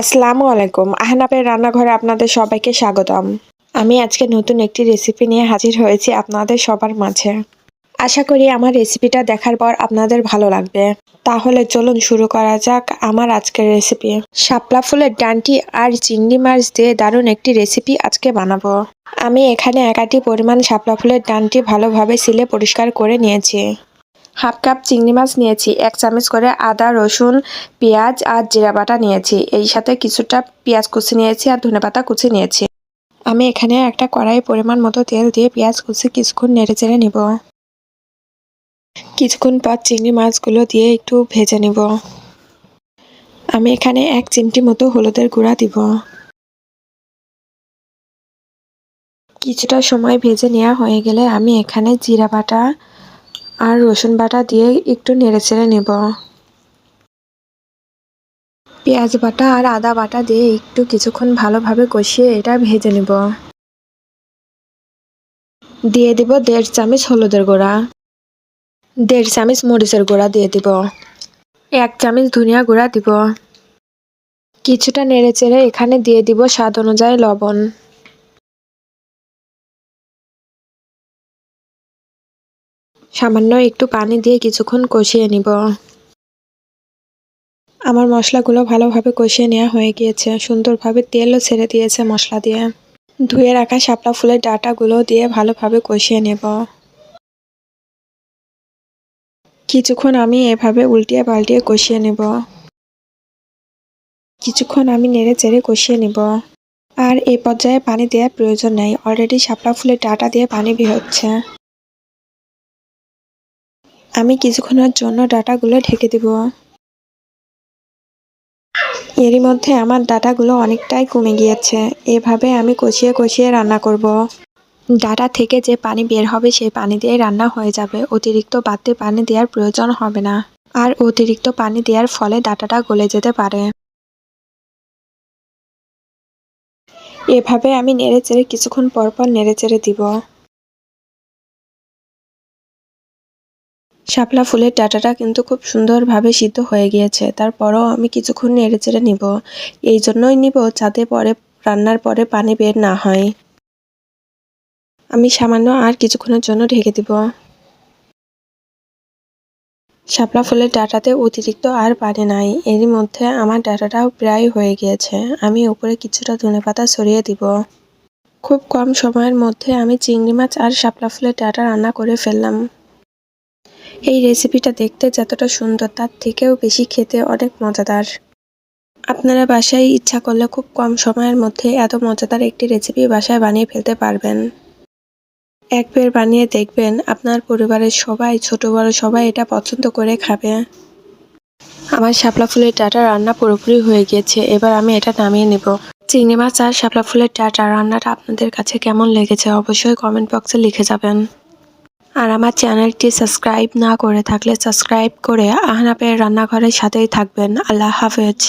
আসসালামু আলাইকুম। আহনাফের রান্নাঘরে আপনাদের সবাইকে স্বাগতম। আমি আজকে নতুন একটি রেসিপি নিয়ে হাজির হয়েছি আপনাদের সবার মাঝে। আশা করি আমার রেসিপিটা দেখার পর আপনাদের ভালো লাগবে। তাহলে চলুন শুরু করা যাক আমার আজকের রেসিপি। শাপলা ফুলের ডাঁটি আর চিংড়ি মাছ দিয়ে দারুণ একটি রেসিপি আজকে বানাবো। আমি এখানে 1 আটি পরিমাণ শাপলা ফুলের ডাঁটি ভালোভাবে ছিলে পরিষ্কার করে নিয়েছি। হাফ কাপ চিংড়ি মাছ নিয়েছি, 1 চামচ করে আদা, রসুন, পেঁয়াজ আর জিরা বাটা নিয়েছি। এই সাথে কিছুটা পেঁয়াজ কুচি নিয়েছি আর ধনেপাতা কুচি নিয়েছি। আমি এখানে একটা কড়াই পরিমাণ মতো তেল দিয়ে পেঁয়াজ কুচি কিছুক্ষণ নেড়েচেড়ে নিব। কিছুক্ষণ পর চিংড়ি মাছগুলো দিয়ে একটু ভেজে নিব। আমি এখানে 1 চিমটি মতো হলুদের গুঁড়া দিব। কিছুটা সময় ভেজে নেওয়া হয়ে গেলে আমি এখানে জিরা বাটা আর রসুন বাটা দিয়ে একটু নেড়েচেড়ে নেব। পেঁয়াজ বাটা আর আদা বাটা দিয়ে একটু কিছুক্ষণ ভালোভাবে কষিয়ে এটা ভেজে নেব। দিয়ে দিব 1.5 চামচ হলুদের গুঁড়া, 1.5 চামচ মরিচের গুঁড়া দিয়ে দিব, 1 চামচ ধনিয়া গুঁড়া দিব। কিছুটা নেড়েচেড়ে এখানে দিয়ে দিব স্বাদ অনুযায়ী লবণ। সামান্য একটু পানি দিয়ে কিছুক্ষণ কষিয়ে নিব। আমার মশলাগুলো ভালোভাবে কষিয়ে নেওয়া হয়ে গিয়েছে, সুন্দরভাবে তেলও ছেড়ে দিয়েছে মশলা দিয়ে। ধুয়ে রাখা শাপলা ফুলের ডাঁটাগুলো দিয়ে ভালোভাবে কষিয়ে নেব। কিছুক্ষণ আমি এভাবে উল্টিয়ে পাল্টিয়ে কষিয়ে নেব। কিছুক্ষণ আমি নেড়ে চেড়ে কষিয়ে নেব। আর এই পর্যায়ে পানি দেওয়ার প্রয়োজন নেই, অলরেডি শাপলা ফুলের ডাঁটা দিয়ে পানি বের হচ্ছে। আমি কিছুক্ষণের জন্য ডাঁটাগুলো ঢেকে দেব। এরই মধ্যে আমার ডাঁটাগুলো অনেকটাই কমে গিয়েছে। এভাবে আমি কষিয়ে কষিয়ে রান্না করব। ডাঁটা থেকে যে পানি বের হবে সেই পানি দিয়ে রান্না হয়ে যাবে, অতিরিক্ত বাড়তি পানি দেওয়ার প্রয়োজন হবে না। আর অতিরিক্ত পানি দেওয়ার ফলে ডাঁটাটা গলে যেতে পারে। এভাবে আমি নেড়েচেড়ে কিছুক্ষণ পর পর নেড়েচেড়ে দিব। শাপলা ফুলের ডাঁটাটা কিন্তু খুব সুন্দরভাবে সিদ্ধ হয়ে গিয়েছে, তারপরও আমি কিছুক্ষণ নেড়েচেড়ে নিব। এই জন্যই নিব যাতে পরে রান্নার পরে পানি বের না হয়। আমি সামান্য আর কিছুক্ষণের জন্য ঢেকে দিব। শাপলা ফুলের ডাঁটাতে অতিরিক্ত আর পানি নাই। এরই মধ্যে আমার ডাঁটাটাও প্রায় হয়ে গিয়েছে। আমি উপরে কিছুটা ধনেপাতা ছড়িয়ে দিব। খুব কম সময়ের মধ্যে আমি চিংড়ি মাছ আর শাপলা ফুলের ডাঁটা রান্না করে ফেললাম। এই রেসিপিটা দেখতে যতটা সুন্দর তার থেকেও বেশি খেতে অনেক মজাদার। আপনারা বাসায় ইচ্ছা করলে খুব কম সময়ের মধ্যে এত মজাদার একটি রেসিপি বাসায় বানিয়ে ফেলতে পারবেন। একবার বানিয়ে দেখবেন, আপনার পরিবারের সবাই, ছোট বড় সবাই এটা পছন্দ করে খাবে। আমার শাপলা ফুলের ডাঁটা রান্না পুরোপুরি হয়ে গিয়েছে, এবার আমি এটা নামিয়ে নেব। চিংড়ি মাছ আর শাপলা ফুলের ডাঁটা রান্নাটা আপনাদের কাছে কেমন লেগেছে অবশ্যই কমেন্ট বক্সে লিখে যাবেন। আর আমার চ্যানেলটি সাবস্ক্রাইব না করে থাকলে সাবস্ক্রাইব করে আহনাফের রান্নাঘরের সাথেই থাকবেন। আল্লাহ হাফেজ।